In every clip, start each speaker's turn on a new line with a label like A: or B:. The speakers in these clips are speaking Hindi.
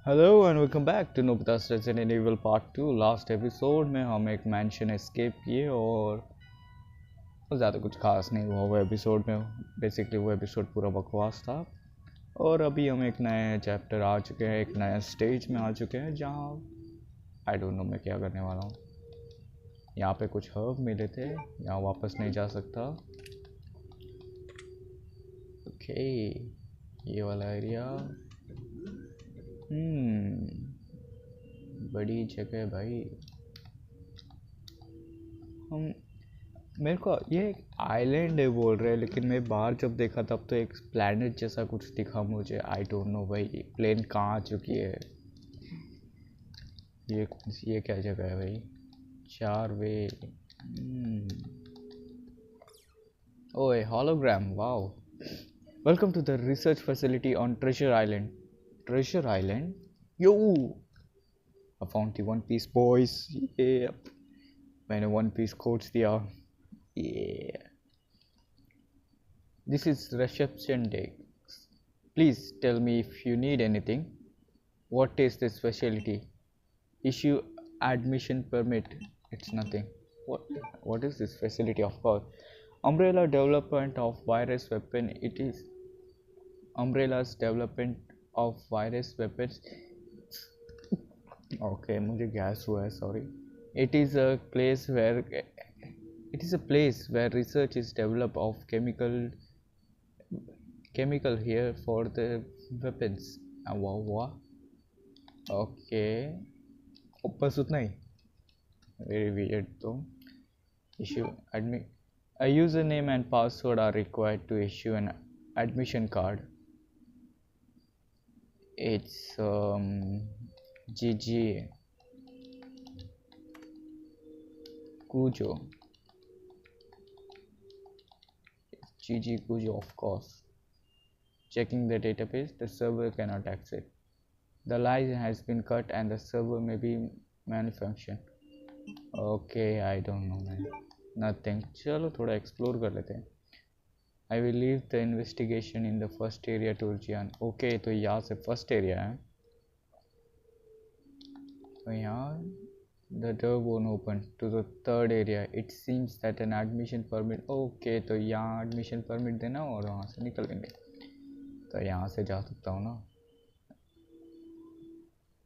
A: Hello and welcome back to Nobita's Resident Evil part 2। Last episode में हम एक मैंशन एस्केप किए और ज़्यादा कुछ खास नहीं हुआ वो एपिसोड में। बेसिकली वो एपिसोड पूरा बकवास था। और अभी हम एक नए चैप्टर आ चुके हैं, एक नए स्टेज में आ चुके हैं जहाँ आई डोंट नो मैं क्या करने वाला हूँ। यहाँ पे कुछ हर्ब मिले थे, यहाँ वापस नहीं जा सकता। ओके, ये वाला एरिया बड़ी जगह भाई। हम मेरे को ये एक आइलैंड है बोल रहे हैं, लेकिन मैं बाहर जब देखा तब तो एक प्लैनेट जैसा कुछ दिखा मुझे। आई डोंट नो भाई प्लेन कहाँ आ चुकी है। ये क्या जगह है भाई? 4 वे। ओए hologram, wow. Welcome to the research facility on treasure island. Treasure island? Yo, I found the One Piece boys. ये मैंने वन पीस कोट्स दिया। ये This is reception desk. Please tell me if you need anything. What is this specialty? Issue admission permit. It's nothing. What is this facility? Of course, Umbrella development of virus weapon. It is Umbrella's development of virus weapons. Okay, मुझे गैस हुआ है, sorry. It is a place where research is developed of chemical here for the weapons. Wow. Okay, बस उतना ही। Very weird though. Issue admit a username and password are required to issue an admission card. It's GG Cujo. GG Cujo, of course. Checking the database, the server cannot access. The line has been cut and the server may be malfunction. Okay, I don't know man. Nothing. चलो थोड़ा एक्सप्लोर कर लेते हैं. I will leave the investigation in the first area to Urjian. Okay, तो यहाँ से first area है. तो यहाँ the door won't open to the third area. It seems that an admission permit. Okay, तो यहाँ admission permit देना और वहाँ से निकलेंगे. तो यहाँ से जा सकता हूँ ना.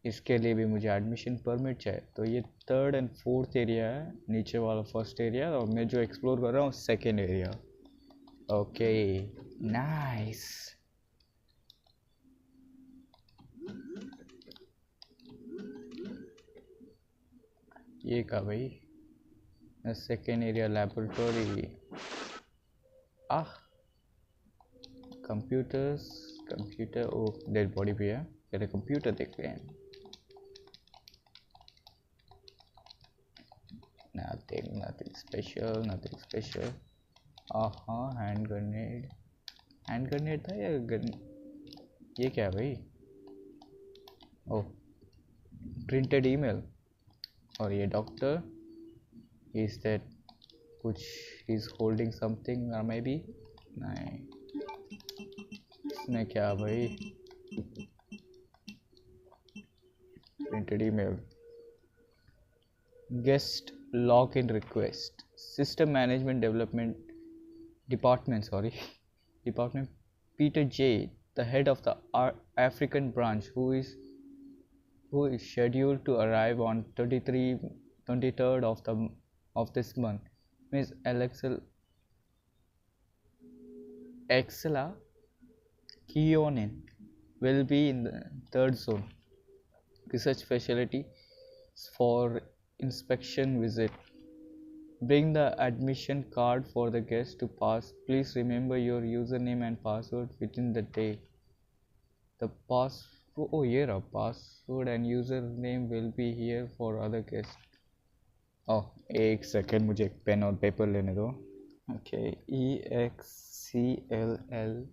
A: इसके लिए भी मुझे एडमिशन परमिट चाहिए। तो ये थर्ड एंड फोर्थ एरिया है, नीचे वाला फर्स्ट एरिया, और मैं जो एक्सप्लोर कर रहा हूँ सेकेंड एरिया। Okay nice. ये क्या भाई? Second area laboratory. कंप्यूटर ओ डेड बॉडी भी है। पहले कंप्यूटर देखते हैं। nothing special. हैंड ग्रेनेड था या गन? ये क्या है भाई? ओह, प्रिंटेड ईमेल। और ये डॉक्टर इज दैट कुछ इज होल्डिंग समथिंग और मे बी नहीं। इसमें क्या भाई? Printed email, guest login request, system management department Peter J, the head of the African branch, who is scheduled to arrive on 23rd of this month. Miss Axela Kionen will be in the third zone research facility for inspection visit. Bring the admission card for the guest to pass. Please remember your username and password within the day. The ये रहा password and username will be here for other guests. एक सेकेंड, मुझे एक पेन और पेपर लेने दो. Okay, EXCLLA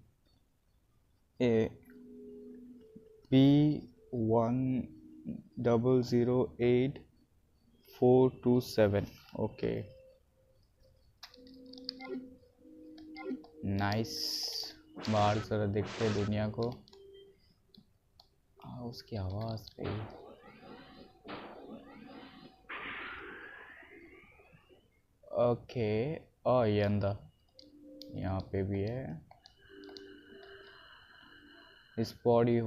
A: B1008 427. Okay nice. बाहर जरा देखते हैं दुनिया को। उसकी आवाज़ पे। ओके, ओ ये अंदर, यहाँ पे भी है। His body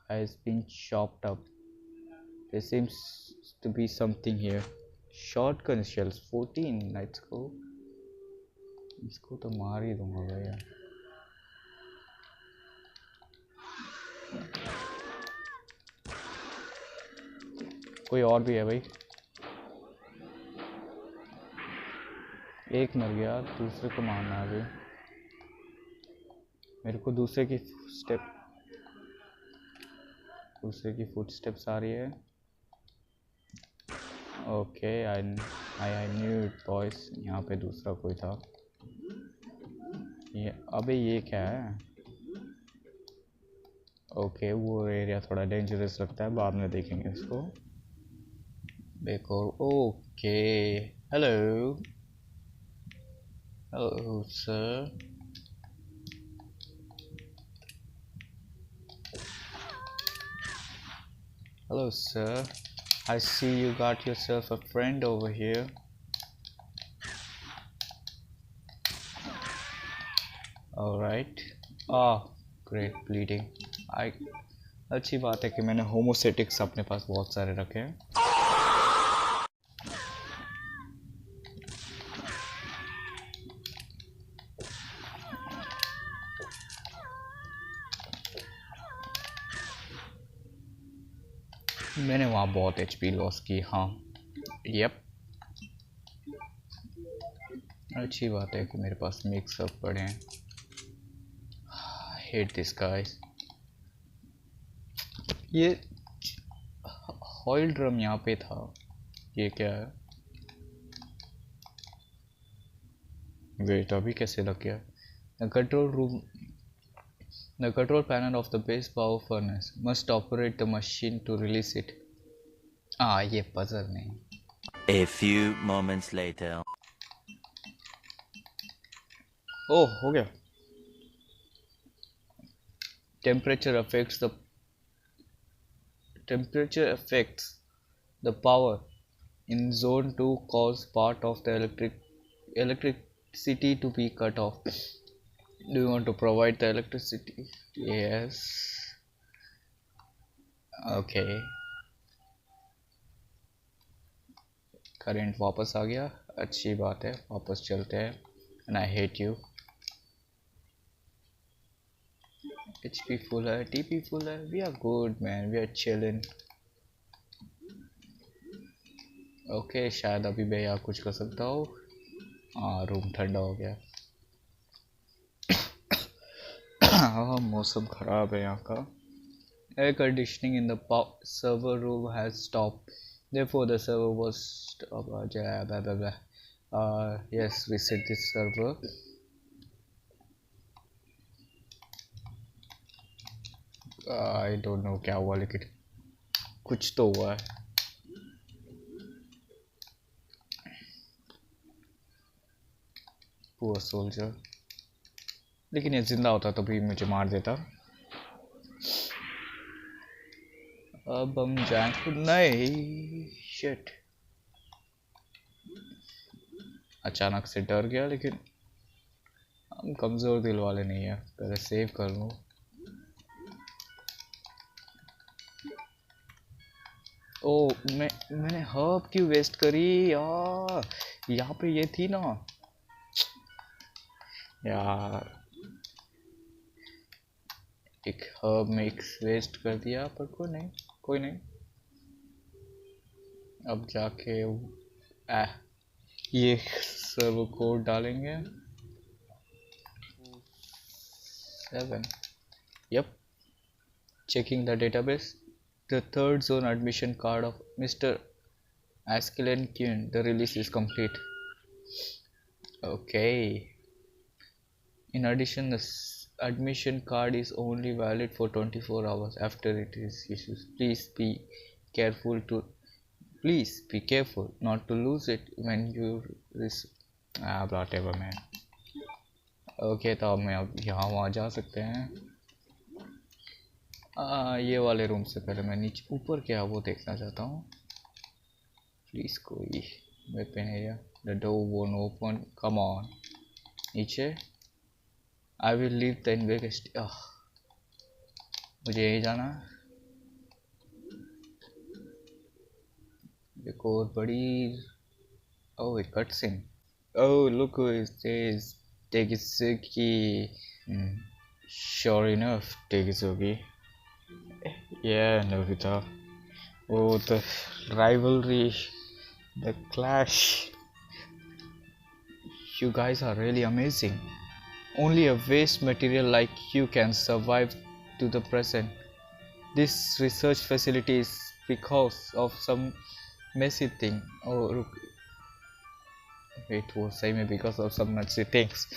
A: has been chopped up. There seems to be something here. Shotgun shells 14. Let's go. इसको तो मार ही दूंगा भैया। कोई और भी है भाई? एक मर गया, दूसरे को मारना है अभी। मेरे को दूसरे की फुटस्टेप्स आ रही है। Okay, I knew it boys. यहाँ पे दूसरा कोई था। ये अबे ये क्या है? ओके, वो एरिया थोड़ा डेंजरस लगता है, बाद में देखेंगे इसको। देखो, okay, hello sir. Hello, sir. I see you got yourself a friend over here. All right. Ah, great bleeding. अच्छी बात है कि मैंने होमोसेटिक्स अपने पास बहुत सारे रखे हैं। मैंने वहाँ बहुत एचपी लॉस की। हाँ, यप। अच्छी बात है कि मेरे पास मिक्सअप पड़े हैं। Hate this guys. ये ऑयल ड्रम यहाँ पे था, ये क्या है? वेट, अभी कैसे लग गया? The control panel of the base power furnace must operate the machine to release it. ये पजल नहीं।
B: A few moments later.
A: ओह, हो गया। Temperature affects the power in zone 2, cause part of the electricity to be cut off. Do you want to provide the electricity? Yes. Okay. Current वापस आ गया, अच्छी बात है, वापस चलते हैं। And I hate you. HP full है, TP full है, we are good man, we are chilling. Okay, शायद अभी मैं यहाँ कुछ कर सकता हूँ। रूम ठंडा हो गया। मौसम खराब है यहाँ का। Air conditioning in the server room has stopped. Therefore, the server was yes, reset this server. I don't know क्या हुआ, लेकिन कुछ तो हुआ है। Poor soldier. लेकिन ये जिंदा होता तो भी मुझे मार देता। अब हम जाएं। नहीं, शिट। अचानक से डर गया, लेकिन हम कमज़ोर दिल वाले नहीं है। पहले सेव कर लूँ। ओह, मैंने हर्ब क्यों वेस्ट करी यार? यहाँ पे ये थी ना यार, एक हर्ब मिक्स वेस्ट कर दिया, पर कोई नहीं। अब जाके ये सर्वर कोड डालेंगे 7। Yup, checking the database. The third zone admission card of Mr. Askeladd Kuhn. The release is complete. Okay. In addition, the admission card is only valid for 24 hours after it is issued. Please be careful not to lose it when you whatever man. Okay, तो मैं अब यहाँ वहाँ जा सकते हैं। ये वाले रूम से पहले मैं नीचे ऊपर क्या वो देखना चाहता हूँ प्लीज। कोई weapon area, the door won't open, come on. नीचे I will leave the investigation, मुझे यही जाना। देखो और बड़ी, oh a cutscene, oh look who is this, Tegisuki. Sure enough, Tegisuki. Yeah, Nobita. Oh, the rivalry, the clash. You guys are really amazing. Only a waste material like you can survive to the present. This research facility is because of some messy thing. Oh, it was same because of some messy things.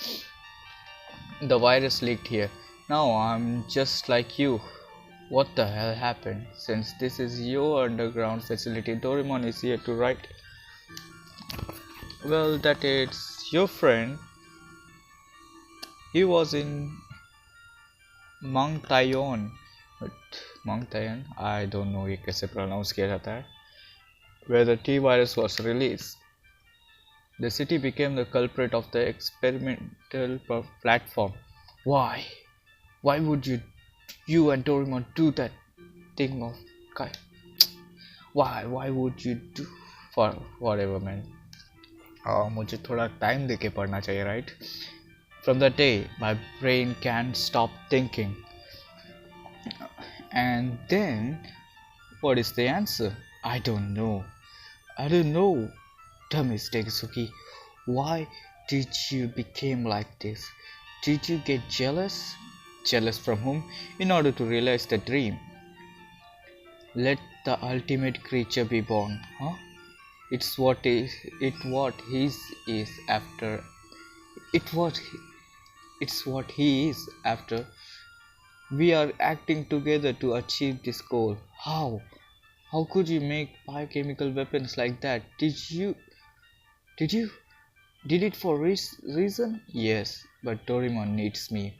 A: The virus leaked here. Now I'm just like you. What the hell happened? Since this is your underground facility, Doraemon is here to write. Well, that is your friend. He was in Mangtayon. But Mangtayon, I don't know ये कैसे pronounce किया जाता है. Where the T virus was released. The city became the culprit of the experimental platform. Why? Why would you and Doraemon do that thing of kind? Why would you do for whatever, man? मुझे थोड़ा टाइम देके पढ़ना चाहिए, right? From that day, my brain can't stop thinking. And then, what is the answer? I don't know. Tell me, Tegisuki, why did you become like this? Did you get jealous? Jealous from whom? In order to realize the dream. Let the ultimate creature be born, huh? It's what his is after. It's what he is after. We are acting together to achieve this goal. How? How could you make biochemical weapons like that? Did it for reason? Yes, but Doraemon needs me.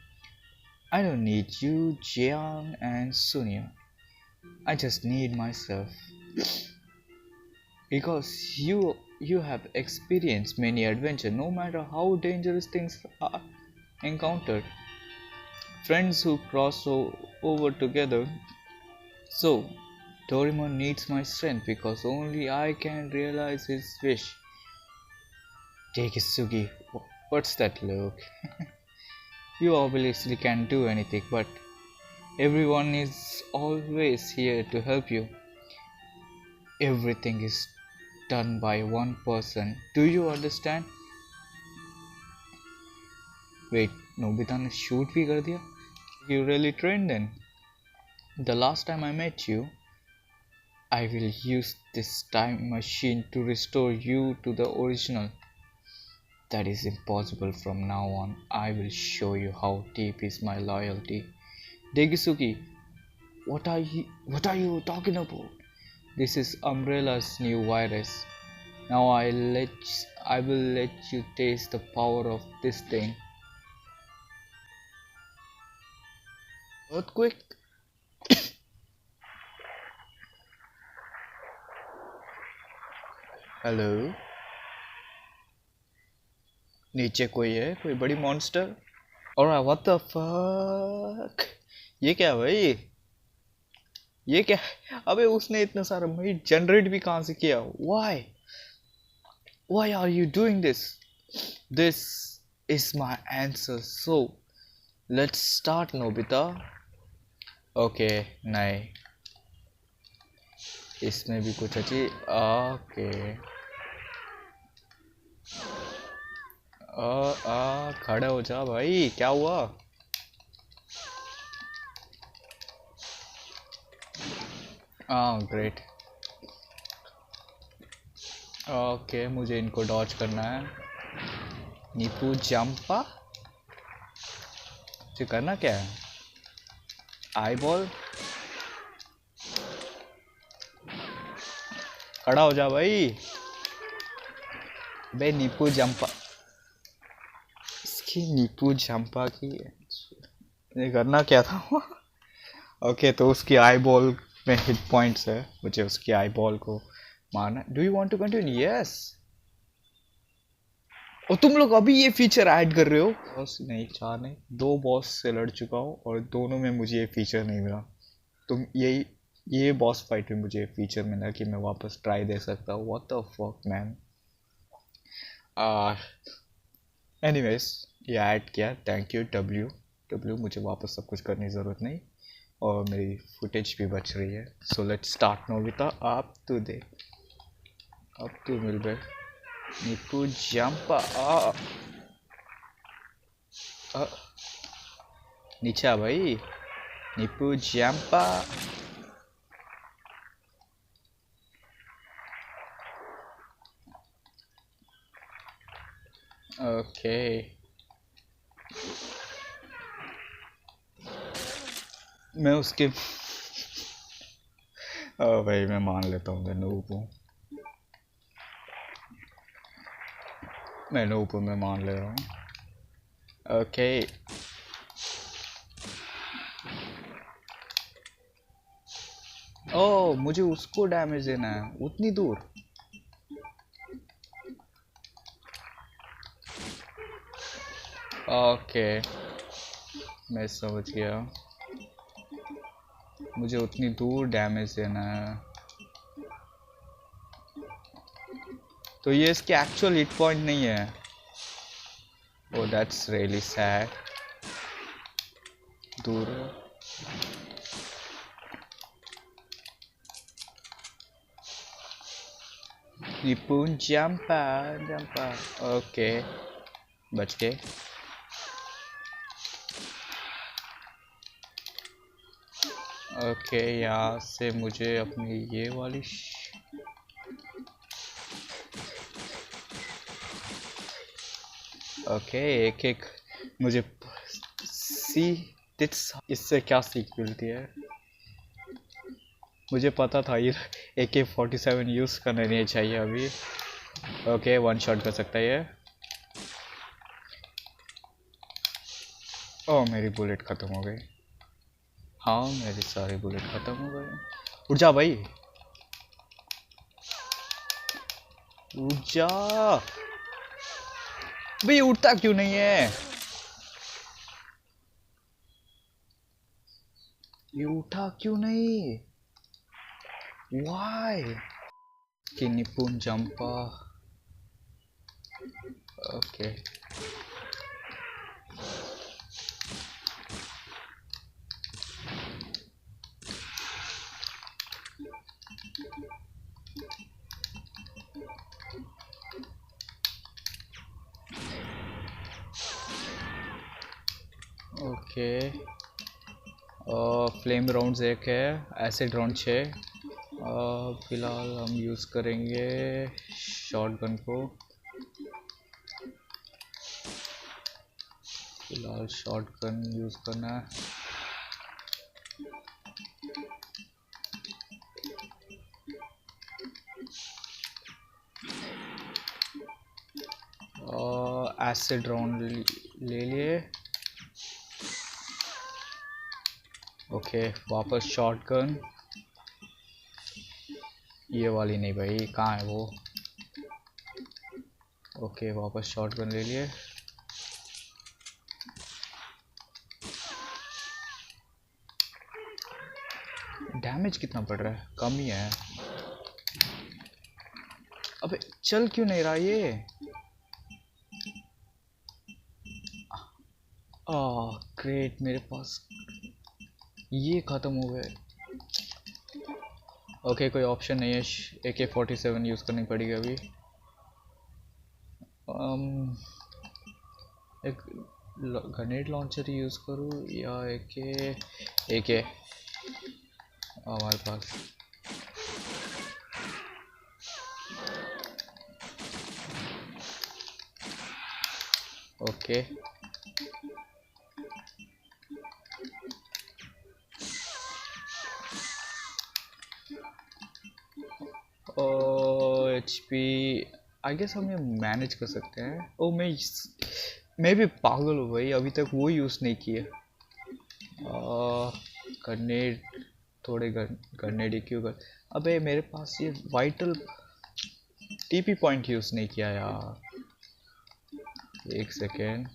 A: I don't need you, Jian and Sunya. I just need myself. Because you have experienced many adventures, no matter how dangerous things are encountered. Friends who cross over together. So, Doraemon needs my strength because only I can realize his wish. Tegisugi, what's that look? You obviously can't do anything, but everyone is always here to help you. Everything is done by one person. Do you understand? Wait, Nobita ने shoot भी कर दिया? You really trained then? The last time I met you, I will use this time machine to restore you to the original. That is impossible from now on. I will show you how deep is my loyalty. Tegisuki, what are you talking about? This is Umbrella's new virus. Now I will let you taste the power of this thing. Earthquake? Hello, नीचे कोई है? कोई बड़ी मॉन्स्टर? और व्हाट द फक, ये क्या है भाई? ये क्या? अबे उसने इतना सारा मीट जनरेट भी कहाँ से किया? Why are you doing this? This is my answer. So let's start, Nobita. Okay, नहीं, इसमें भी कुछ अच्छी। ओके, खड़ा हो जा भाई, क्या हुआ? ग्रेट। ओके, मुझे इनको डॉज करना है। नीपू जंपा, मुझे करना क्या है? आई बॉल, खड़ा हो जा भाई। बे नीपू जंपा, इसकी नीपू जंपा की ये करना क्या था? ओके तो उसकी आई बॉल में हिट पॉइंट्स है, मुझे उसकी आई बॉल को मारना। Do you want to continue? Yes. और तुम लोग अभी ये फीचर ऐड कर रहे हो? बॉस नहीं, 4 नहीं, 2 बॉस से लड़ चुका हूँ और दोनों में मुझे ये फीचर नहीं मिला। तुम ये बॉस फाइट में मुझे फीचर मिला कि मैं वापस ट्राई दे सकता हूँ। What the fuck man. Anyways ये ऐड किया, थैंक यू डब्ल्यू। मुझे वापस सब कुछ करने की ज़रूरत नहीं और मेरी फुटेज भी बच रही है। सो लेट्स स्टार्ट नोबिता, आप टू दे, अब तू मिल बे। निपू जंप नीचे आ भाई। निपू जंप। ओके मैं उसके भाई मैं मान लेता हूँ मैं नूब हूँ, मैं नूब हूँ, मैं मान ले रहा हूँ। ओके ओह मुझे उसको डैमेज देना है उतनी दूर। ओके मैं समझ गया, मुझे उतनी दूर डैमेज देना है। तो ये इसके एक्चुअल हिट पॉइंट नहीं है। Oh that's really sad. दूर निपुण जंपा जंपा। ओके बच गए। ओके यहाँ से मुझे अपनी ये वाली ओके एक एक मुझे सी टिप्स, इससे क्या सीख मिलती है? मुझे पता था ये AK-47 यूज़ करना नहीं चाहिए अभी। ओके वन शॉट कर सकता है ये। ओह मेरी बुलेट ख़त्म हो गई। हाँ मेरी सारी बुलेट ख़त्म हो गई। उठ जा भाई, उठ जा भाई। उठता क्यों नहीं है ये? उठा क्यों नहीं? वाई कि निपुण Zampa. Okay okay flame rounds 1 है, एसिड राउंड 6। फिलहाल हम यूज़ करेंगे शॉटगन को। फिलहाल शॉटगन यूज़ करना है। एसिड राउंड ले लिए। ओके वापस शॉटगन, ये वाली नहीं भाई, कहाँ है वो? ओके वापस शॉटगन ले लिए। डैमेज कितना पड़ रहा है? कम ही है। अबे चल क्यों नहीं रहा ये? ग्रेट, मेरे पास ये ख़त्म हो गए। ओके कोई ऑप्शन नहीं है, AK-47 यूज़ करनी पड़ेगी अभी। एक ग्रेनेड लॉन्चर यूज़ करूँ या AK हमारे पास। ओके HP आई गेस हम ये मैनेज कर सकते हैं। ओ मैं भी पागल हूँ भाई, अभी तक वो यूज़ नहीं किए। ग्रेनेड, थोड़े ग्रेनेड क्यों कर, अबे मेरे पास ये वाइटल टीपी पॉइंट यूज नहीं किया यार, एक सेकेंड।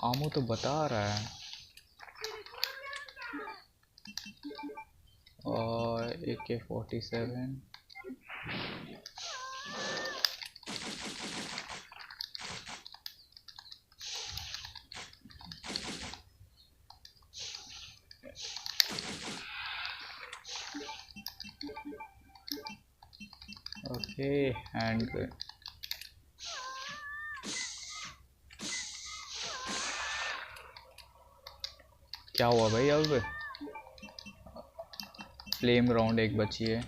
A: आमू तो बता रहा है, और AK-47 ओके। हैंड क्या हुआ भाई? अब फ्लेम राउंड एक बची है,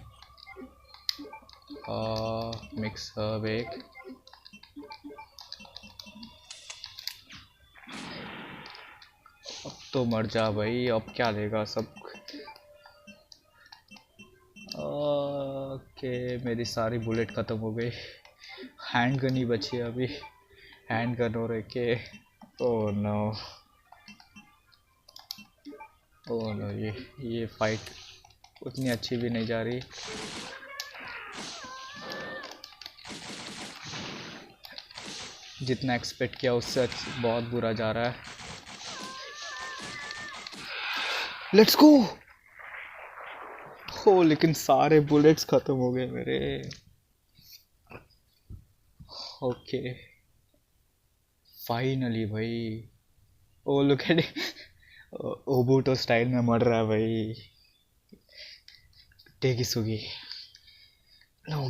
A: मिक्स हर्ब एक, अब तो मर जा भाई, अब क्या लेगा सब। ओके मेरी सारी बुलेट ख़त्म हो गई, हैंड गन ही बची है अभी, हैंड गन और AK। Oh no, oh no, ये फाइट उतनी अच्छी भी नहीं जा रही। जितना एक्सपेक्ट किया उससे बहुत बुरा जा रहा है। Let's go. हो लेकिन सारे बुलेट्स खत्म हो गए मेरे। ओके फाइनली भाई। Oh look at Obito style में मर रहा है भाई। टेगिसुगी, no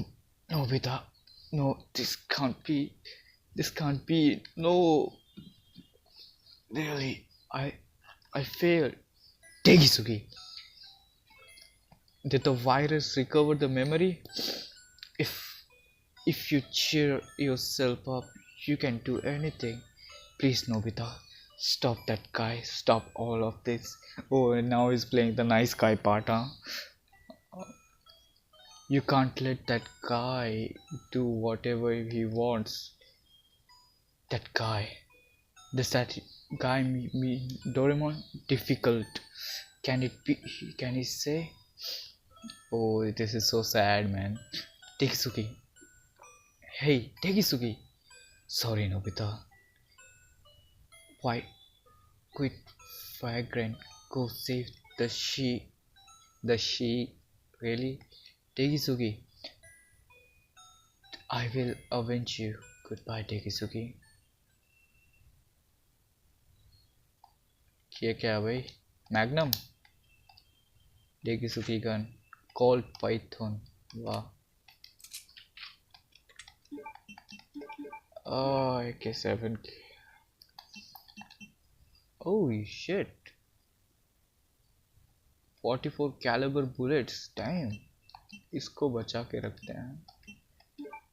A: Nobita, no this can't be, this can't be, no, really, I failed. Tegisugi, did the virus recover the memory? if if you cheer yourself up, you can do anything. Please Nobita, stop that guy, stop all of this. Oh, and now he's playing the nice guy part, huh? You can't let that guy do whatever he wants. That guy, does that guy mean Doraemon? Difficult. Can it be? Can he say? Oh, this is so sad, man. Tekisugi. Hey, Tekisugi. Sorry, Nobita. Why? Quit, Vagrant. Go save the she. The she. Really? Tekisugi. I will avenge you. Goodbye, Tekisugi. ये क्या है भाई? मैग्नम, डेगिसुकी गन, कॉल पाइथन, वाह। AK-7, oh shit, 44 calibre bullets, time, इसको बचा के रखते हैं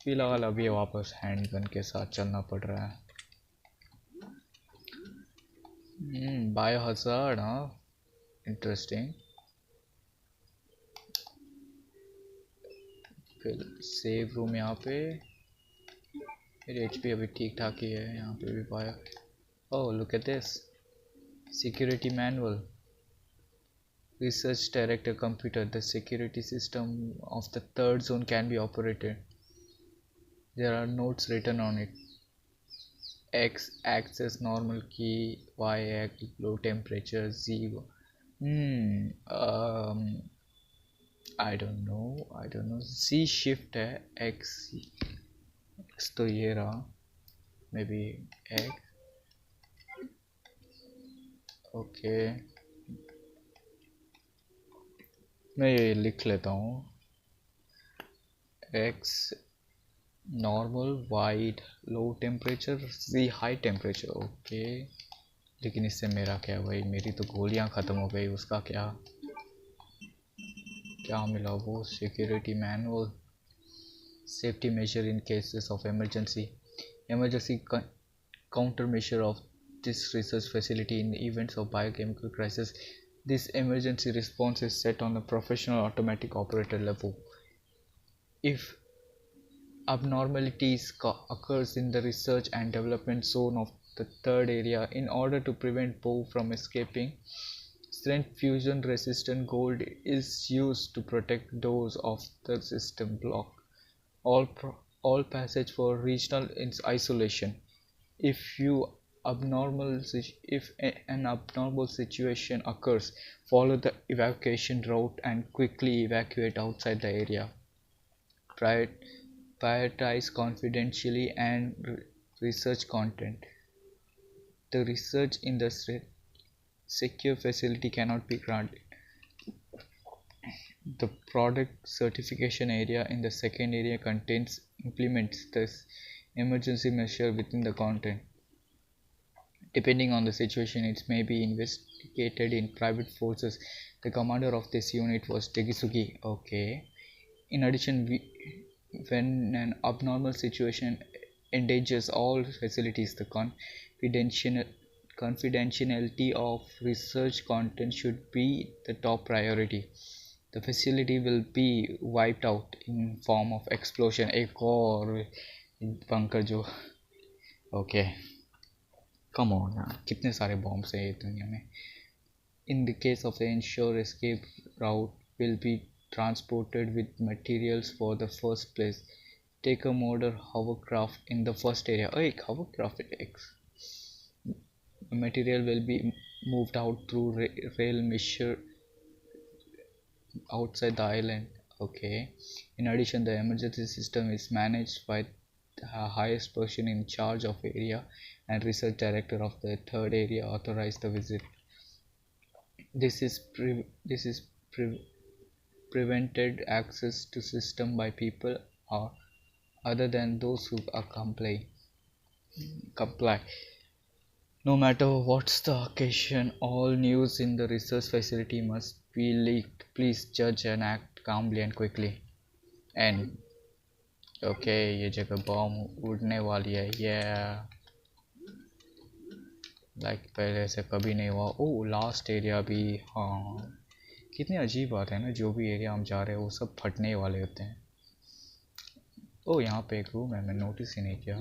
A: फिलहाल। अभी वापस हैंडगन के साथ चलना पड़ रहा है। बायोहजार्ड, हाँ इंटरेस्टिंग। फिर सेव रूम यहाँ पे, मेरी HP अभी ठीक ठाक ही है। यहाँ पे भी bio, oh look at this, security manual, research director computer, the security system of the third zone can be operated. There are notes written on it. X acts as normal key, Y acts low temperature, Z I don't know, Z shift है, X तो ये रहा, maybe X, okay, मैं ये लिख लेता हूँ, X normal, wide low temperature, Z high temperature, okay. लेकिन इससे मेरा क्या भाई, मेरी तो गोलियां ख़त्म हो गई, उसका क्या क्या मिला वो? Security manual, safety measure in cases of emergency, emergency counter measure of this research facility in events of biochemical crisis. This emergency response is set on the professional automatic operator level. If abnormalities occurs in the research and development zone of the third area. In order to prevent Poe from escaping, strength fusion resistant gold is used to protect doors of the system block all all passage for regional isolation. If you if an abnormal situation occurs, follow the evacuation route and quickly evacuate outside the area. Prioritize confidentially and research content. The research in the secure facility cannot be granted. The product certification area in the second area implements this emergency measure within the content. Depending on the situation, it may be investigated in private forces. The commander of this unit was Tegisugi. Okay. In addition, when an abnormal situation endangers all facilities, the confidentiality of research content should be the top priority. The facility will be wiped out in form of explosion. एक और bunker जो okay. Come on यार, कितने सारे bombs हैं ये दुनिया में. In the case of the ensure escape route will be transported with materials for the first place. Take a modern hovercraft in the first area. Oh, एक hovercraft X. The material will be moved out through rail measure outside the island. Okay. In addition, the emergency system is managed by the highest person in charge of area and research director of the third area authorized the visit. This is prevented access to system by people or other than those who are comply. No matter what's the occasion, all news in the research facility must be leaked. Please judge and act calmly and quickly. And okay, ये जगह बॉम्ब उड़ने वाली है. Yeah. लाइक पहले से कभी नहीं हुआ. ओह लास्ट एरिया भी. हाँ, कितनी अजीब बात है ना, जो भी एरिया हम जा रहे हैं वो सब फटने वाले होते हैं. ओह यहाँ पे एक रूम है, मैं नोटिस ही नहीं किया.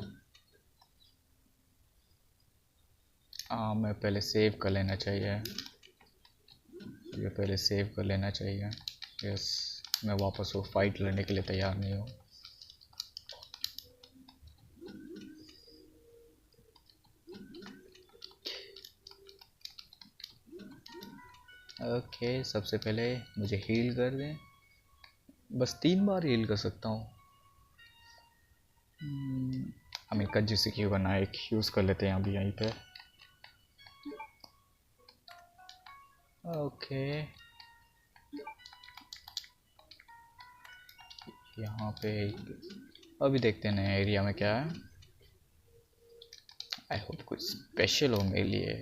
A: मैं पहले सेव कर लेना चाहिए. ये पहले सेव कर लेना चाहिए. यस, मैं वापस वो फाइट लड़ने के लिए तैयार नहीं हूँ. ओके, सबसे पहले मुझे हील कर दें. बस 3 बार हील कर सकता हूँ. हमें कज्जूसी की बना एक यूज़ कर लेते हैं अभी यहीं पे. ओके, यहाँ पे अभी देखते हैं नए एरिया में क्या है. आई होप कुछ स्पेशल हो मेरे लिए.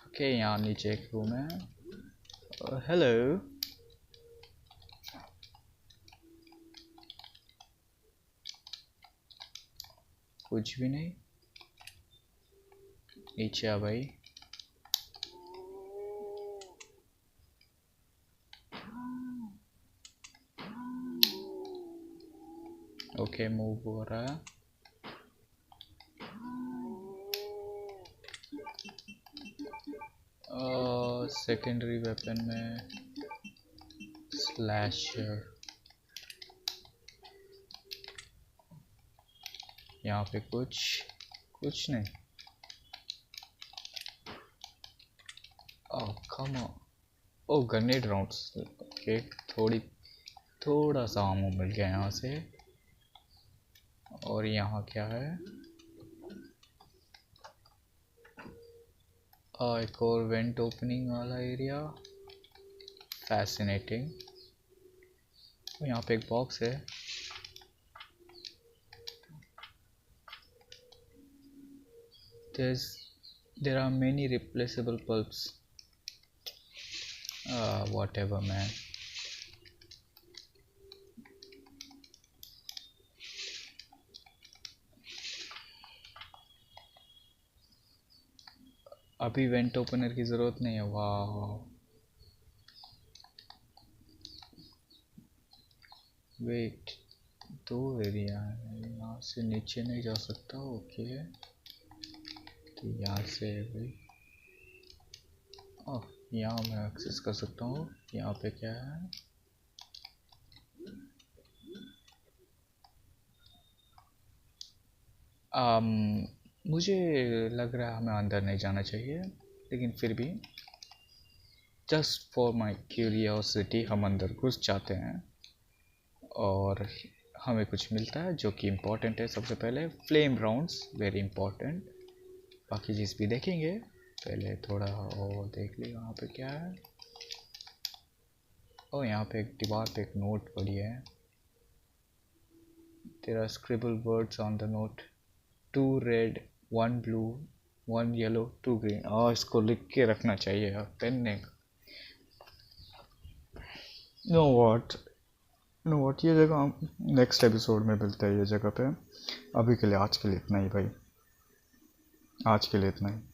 A: ओके, यहाँ नीचे एक रूम है. हेलो. कुछ भी नहीं. नीचे आ भाई. ओके, मूव हो रहा है. सेकेंडरी वेपन में स्लैशर. यहाँ पे कुछ नहीं. Oh come on. Oh grenade rounds. Okay, थोड़ा सा आमो मिल गया यहाँ से. और यहाँ क्या है? एक और वेंट ओपनिंग वाला एरिया. फैसिनेटिंग. यहाँ पे एक बॉक्स है. there are many replaceable bulbs. Whatever man. अभी वेंट ओपनर की ज़रूरत नहीं है. वाह, वेट, दो एरिया है, यहाँ से नीचे नहीं जा सकता। ओके, तो यहाँ से भाई यहाँ मैं एक्सेस कर सकता हूँ। यहाँ पे क्या है, मुझे लग रहा है हमें अंदर नहीं जाना चाहिए, लेकिन फिर भी जस्ट फॉर माई क्यूरियोसिटी हम अंदर घुस जाते हैं और हमें कुछ मिलता है जो कि इम्पोर्टेंट है। सबसे पहले फ्लेम राउंड्स, वेरी इम्पोर्टेंट, बाकी चीज़ भी देखेंगे। पहले थोड़ा और देख ली यहाँ पे क्या है। और यहाँ पे एक दीवार पे एक नोट पड़ी है, तेरा scribble words on the note, 2 red 1 blue 1 yellow 2 green. और इसको लिख के रखना चाहिए यार पेन ने। नो व्हाट ये जगह नेक्स्ट एपिसोड में मिलता है ये जगह पे। अभी के लिए आज के लिए इतना ही भाई, आज के लिए इतना ही।